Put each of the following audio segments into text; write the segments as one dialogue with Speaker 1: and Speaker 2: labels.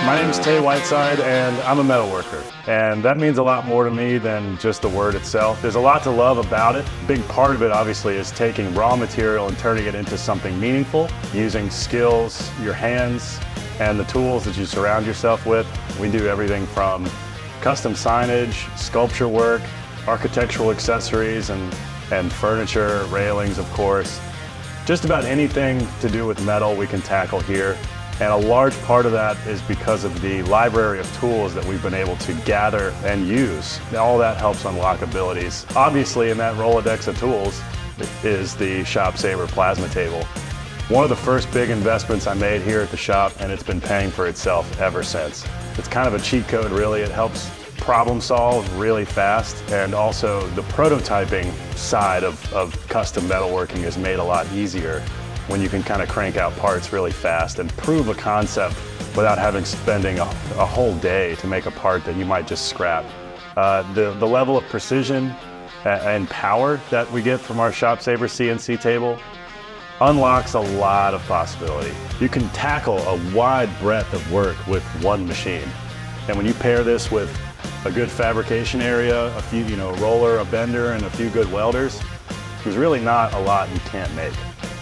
Speaker 1: My name is Tay Whiteside, and I'm a metal worker. And that means a lot more to me than just the word itself. There's a lot to love about it. A big part of it, obviously, is taking raw material and turning it into something meaningful, using skills, your hands, and the tools that you surround yourself with. We do everything from custom signage, sculpture work, architectural accessories, and furniture, railings, of course. Just about anything to do with metal we can tackle here. And a large part of that is because of the library of tools that we've been able to gather and use. All that helps unlock abilities. Obviously, in that Rolodex of tools is the ShopSabre plasma table. One of the first big investments I made here at the shop, and it's been paying for itself ever since. It's kind of a cheat code, really. It helps problem solve really fast, and also the prototyping side of custom metalworking is made a lot easier when you can kind of crank out parts really fast and prove a concept without spending a whole day to make a part that you might just scrap. The level of precision and power that we get from our ShopSabre CNC table unlocks a lot of possibility. You can tackle a wide breadth of work with one machine. And when you pair this with a good fabrication area, a few, a roller, a bender, and a few good welders, there's really not a lot you can't make.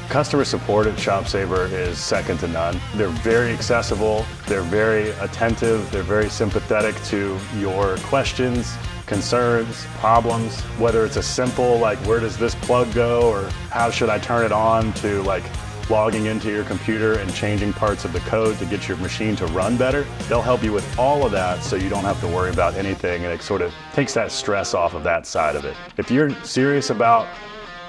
Speaker 1: Customer support at ShopSabre is second to none. They're very accessible, they're very attentive, they're very sympathetic to your questions, concerns, problems, whether it's a simple, like where does this plug go, or how should I turn it on, to like logging into your computer and changing parts of the code to get your machine to run better. They'll help you with all of that so you don't have to worry about anything, and it sort of takes that stress off of that side of it. If you're serious about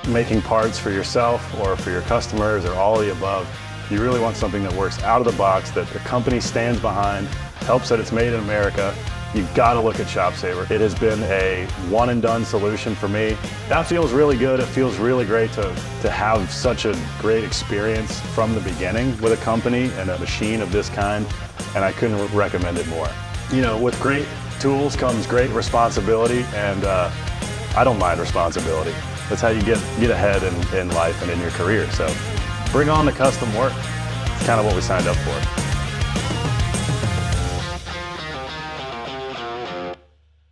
Speaker 1: making parts for yourself or for your customers or all of the above, you really want something that works out of the box, that the company stands behind, helps that it's made in America, you've got to look at ShopSabre. It has been a one and done solution for me. That feels really good. It feels really great to have such a great experience from the beginning with a company and a machine of this kind, and I couldn't recommend it more. With great tools comes great responsibility, and I don't mind responsibility. That's how you get ahead in life and in your career. So bring on the custom work. It's kind of what we signed up for.